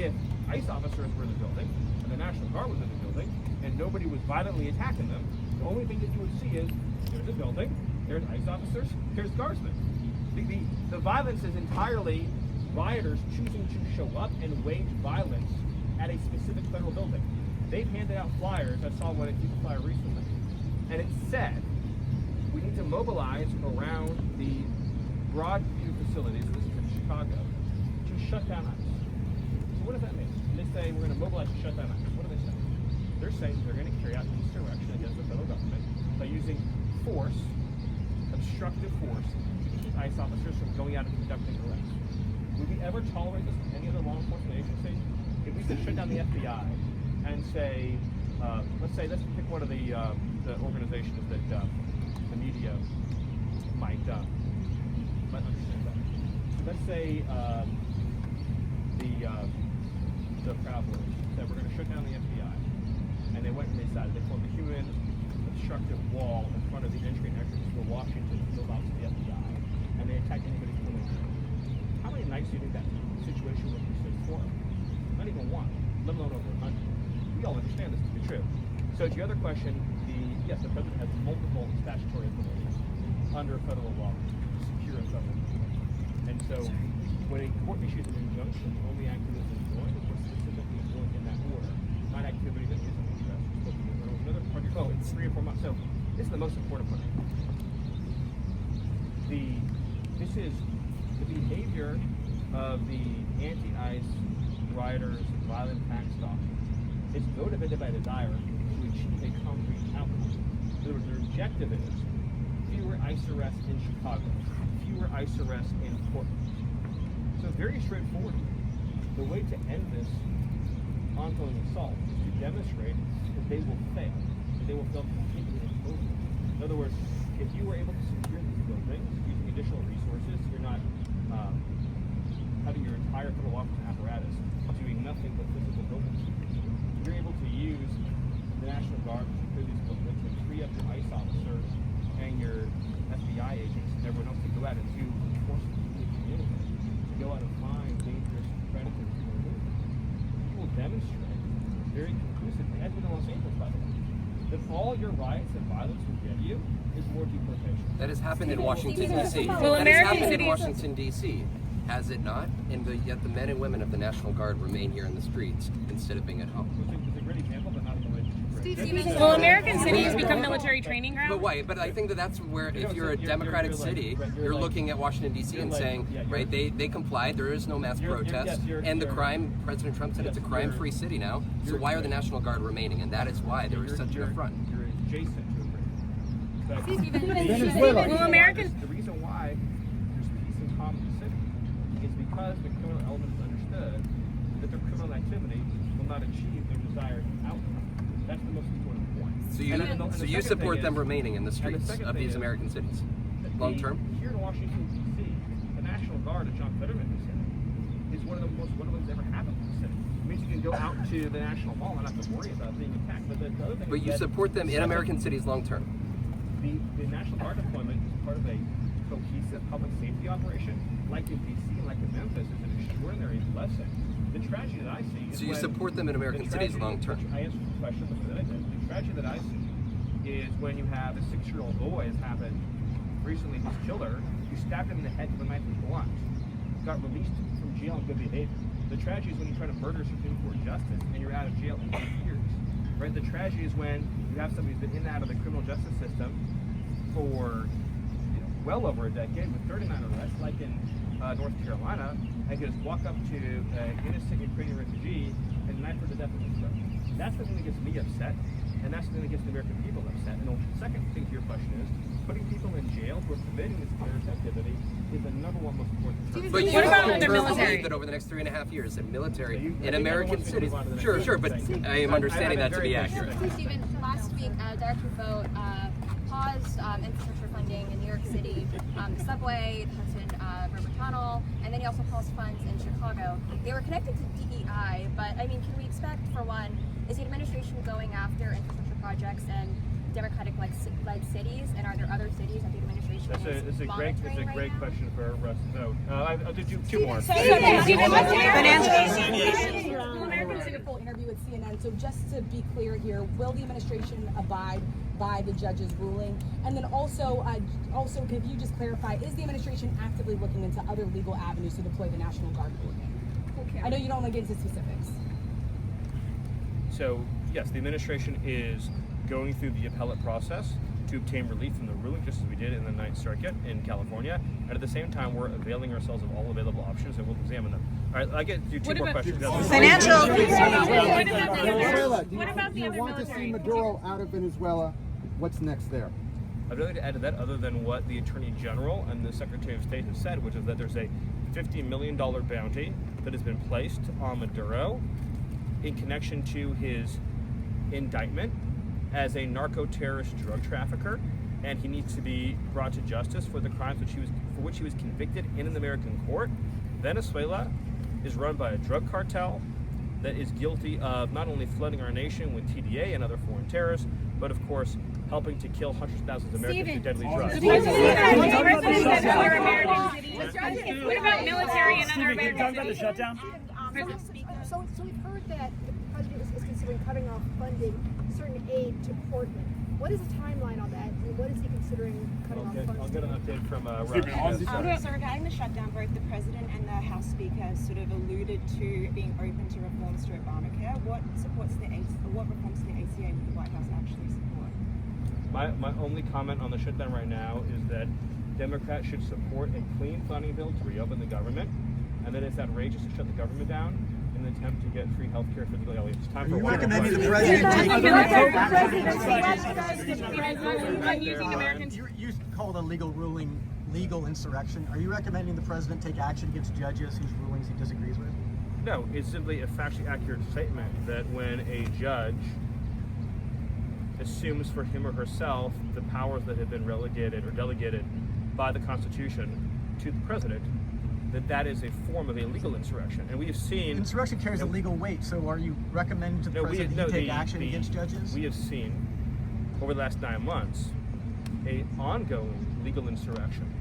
if ICE officers were in the building and the National Guard was in the building and nobody was violently attacking them, the only thing that you would see is there's a building, there's ICE officers, there's guardsmen. The violence is entirely rioters choosing to show up and wage violence at a specific federal building. They've handed out flyers. I saw one at Keep a Flyer recently, and it said we need to mobilize around the Broadview facilities, this is in Chicago, to shut down ICE. So what does that mean? They say we're going to mobilize to shut down ICE. What do they say? They're saying they're going to carry out an insurrection against the federal government by using force, obstructive force, to keep ICE officers from going out and conducting arrests. Would we ever tolerate this with any other law enforcement agency? If we could shut down the FBI and say, let's pick one of the organizations that the media might understand better. Let's say the Proud Boys said we're going to shut down the FBI, and they went and they formed a human obstructive wall in front of the entry and exit to Washington to build out to the FBI, and they attacked anybody who came in. How many nights do you think that situation would persist for? Not even one, let alone over 100. We all understand this to be true. So to your other question, yes, the president has multiple statutory authorities under federal law to secure a federal government. And so when a court issues an injunction, the only activity that's doing is what's specifically doing in that order, not activity that isn't addressed. So there was another part, it's 3 or 4 months. So this is the most important part. This is the behavior of the anti-ICE rioters and violent tax stalkers. It's motivated by desire to achieve a concrete outcome. So their objective is fewer ICE arrests in Chicago, fewer ICE arrests in Portland. So very straightforward. The way to end this ongoing assault is to demonstrate that they will fail, that they will fail completely and totally. In other words, if you were able to secure these buildings using additional resources, you're not having your entire federal law enforcement apparatus doing nothing but physical building security. You're able to use the National Guard to secure these buildings and free up your ICE officers and your FBI agents and everyone else to go out and do enforcement in the community, to go out and find dangerous predators in the community. You will demonstrate very conclusively, as with in Los Angeles, by the way, that all your riots and violence will get you is more deportation. That has happened in Washington, D.C. Well, that has happened in Washington, D.C. Has it not? And yet the men and women of the National Guard remain here in the streets instead of being at home. It's a great example, but not a good Well, American cities become military training grounds. But why? But I think that's where, if you're a democratic city, you're looking at Washington, D.C. and saying, right, they complied, there is no mass protest, and the crime, President Trump said it's a crime-free city now, so why are the National Guard remaining? And that is why there is such an affront. You're adjacent to a Well, American... The reason why there's peace and calm in the city is because the criminal elements understood that their criminal activity will not achieve their desired outcome. That's the most important point. So you support them remaining in the streets of these American cities, long term? Here in Washington, D.C., the National Guard that John Fetterman was in is one of the most one of those ever happened in the city. It means you can go out to the National Mall and not have to worry about being attacked. But the other thing But you support them in American cities long term? The National Guard deployment is part of a cohesive public safety operation, like in D.C. and like in Memphis, is an extraordinary blessing. The tragedy that I see is So you support them in American cities long term? I answered the question before that I did. The tragedy that I see is when you have a 6-year-old boy, as happened recently, whose killer, who stabbed him in the head with a knife and blunt, got released from jail on good behavior. The tragedy is when you try to murder Supreme Court justice and you're out of jail in 8 years. Right? The tragedy is when you have somebody who's been in and out of the criminal justice system for well over a decade with 39 arrests, like in North Carolina, and can just walk up to an innocent Ukrainian refugee and knife her to death with his throat. That's the thing that gets me upset, and that's the thing that gets the American people upset. And the second thing to your question is, putting people in jail who are committing this terrorist activity is the number one most important thing. But What about you the military? believe that over the next 3.5 years, that military in American cities, sure, but I am understanding that to be accurate. Stephen, last week, Director Vogt paused infrastructure funding in New York City, the subway, the Hudson River Tunnel, and then he also paused funds in Chicago. They were connected to DEI, but I mean, can we expect, for one, is the administration going after infrastructure projects in Democratic-led cities, and are there other cities that the administration is monitoring It's a great right now? question for Russ. No, I'll do two more. Stephen, what's your right? So just to be clear here, will the administration abide by the judge's ruling? And then also, can you just clarify, is the administration actively looking into other legal avenues to deploy the National Guard? Okay. I know you don't want to get into specifics. So, yes, the administration is going through the appellate process to obtain relief from the ruling, just as we did in the Ninth Circuit in California. And at the same time, we're availing ourselves of all available options, and we'll examine them. All right, I get you two more questions. Financial. What about the you other want to see military? Maduro out of Venezuela? What's next there? I'd really like to add to that, other than what the Attorney General and the Secretary of State have said, which is that there's a $50 million bounty that has been placed on Maduro in connection to his indictment as a narco-terrorist drug trafficker, and he needs to be brought to justice for the crimes for which he was convicted in an American court. Venezuela is run by a drug cartel that is guilty of not only flooding our nation with TDA and other foreign terrorists, but of course helping to kill hundreds of thousands of Americans with deadly drugs. What about military and other the shutdown? So we've heard that the president is considering cutting off funding, certain aid to Portland. What is the timeline on that, and what is he considering cutting off funding? I'll get an update from Rob. So regarding the shutdown, both the president and the House Speaker sort of alluded to being open to reforms to Obamacare. What reforms to the ACA would the White House actually support? My only comment on the shutdown right now is that Democrats should support a clean funding bill to reopen the government, and that it's outrageous to shut the government down in an attempt to get free health care for the aliens. It's time for one more question. You called a legal ruling legal insurrection. Are you recommending the president take action against judges whose rulings he disagrees with? No, it's simply a factually accurate statement that when a judge assumes for him or herself the powers that have been relegated or delegated by the Constitution to the president, that is a form of a legal insurrection. And we have seen... Insurrection carries a legal weight, so are you recommending to the president that he take action against judges? We have seen, over the last 9 months, an ongoing legal insurrection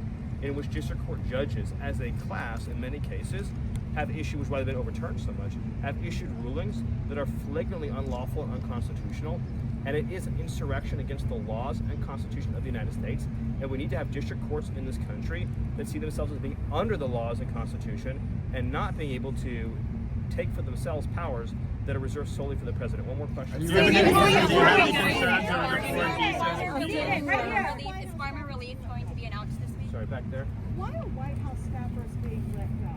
in which district court judges, as a class in many cases, have issued, which is why they've been overturned so much, have issued rulings that are flagrantly unlawful and unconstitutional. And it is an insurrection against the laws and Constitution of the United States. And we need to have district courts in this country that see themselves as being under the laws and Constitution and not being able to take for themselves powers that are reserved solely for the president. One more question. Is farmer relief going to be announced this week? Sorry, back there. Why are White House staffers being let go?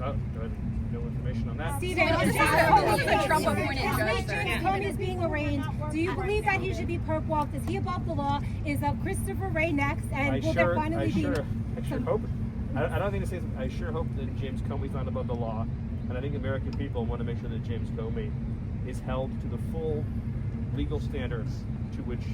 Oh, do I have no information on that? James Comey's being arraigned. Do you believe that he should be perp walked? Is he above the law? Is Christopher Wray next? And will there finally be? I sure hope. I don't think to say. I sure hope that James Comey's not above the law, and I think American people want to make sure that James Comey is held to the full legal standards to which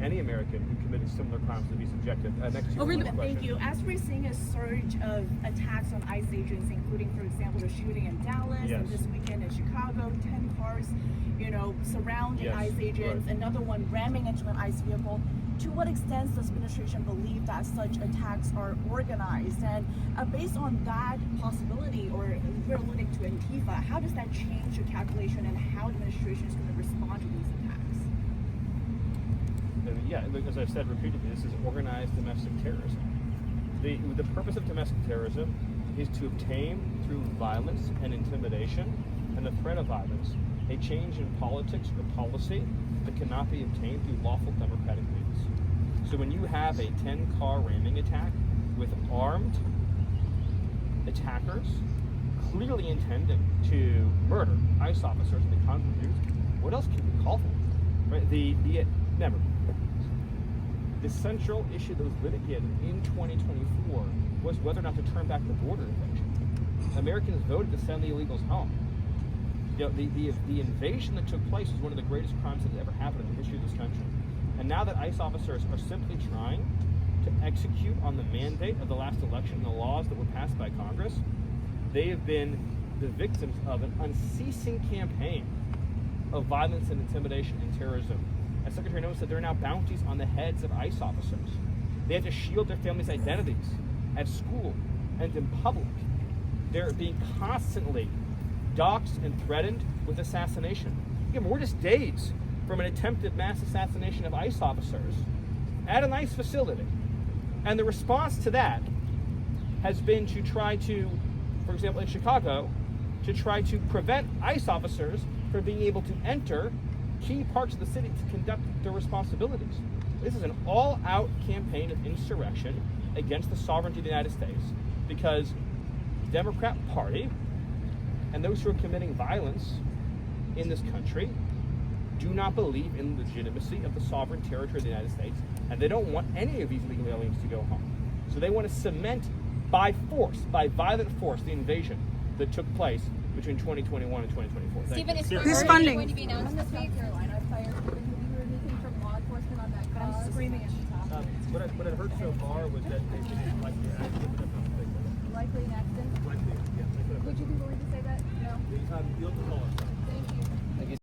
any American who committed similar crimes would be subjected. Next to you. Thank you. As we're seeing a surge of attacks on ICE agents, including, for example, the shooting in Dallas and this weekend in Chicago, 10 cars, surrounding ICE agents, another one ramming into an ICE vehicle. To what extent does the administration believe that such attacks are organized? And based on that possibility, or we're alluding to Antifa, how does that change your calculation and how the administration is going to respond to these attacks? Yeah, as I've said repeatedly, this is organized domestic terrorism. The purpose of domestic terrorism is to obtain, through violence and intimidation and the threat of violence, a change in politics or policy that cannot be obtained through lawful democratic means. So when you have a 10-car ramming attack with armed attackers clearly intending to murder ICE officers and the convicts, what else can we call for? Right? The central issue that was litigated in 2024 was whether or not to turn back the border invasion. Americans voted to send the illegals home. The invasion that took place was one of the greatest crimes that has ever happened in the history of this country. And now that ICE officers are simply trying to execute on the mandate of the last election and the laws that were passed by Congress, they have been the victims of an unceasing campaign of violence and intimidation and terrorism. As Secretary Noem said, there are now bounties on the heads of ICE officers. They have to shield their families' identities at school and in public. They're being constantly doxxed and threatened with assassination. Again, we're just days from an attempted mass assassination of ICE officers at an ICE facility. And the response to that has been to try to, for example, in Chicago, to try to prevent ICE officers from being able to enter key parts of the city to conduct their responsibilities. This is an all-out campaign of insurrection against the sovereignty of the United States because the Democrat Party and those who are committing violence in this country do not believe in the legitimacy of the sovereign territory of the United States, and they don't want any of these illegal aliens to go home. So they want to cement by force, by violent force, the invasion that took place between 2021 and 2024. Stephen, is Who's funding? going to be announced this week? Carolina fire. Have you heard anything from law enforcement on that cause? I'm screaming at the top. What I heard so far was that they didn't like the accident, but that's not what they said. Likely an accident. Likely, yeah. Would you be willing to say that? No. You'll have to call us.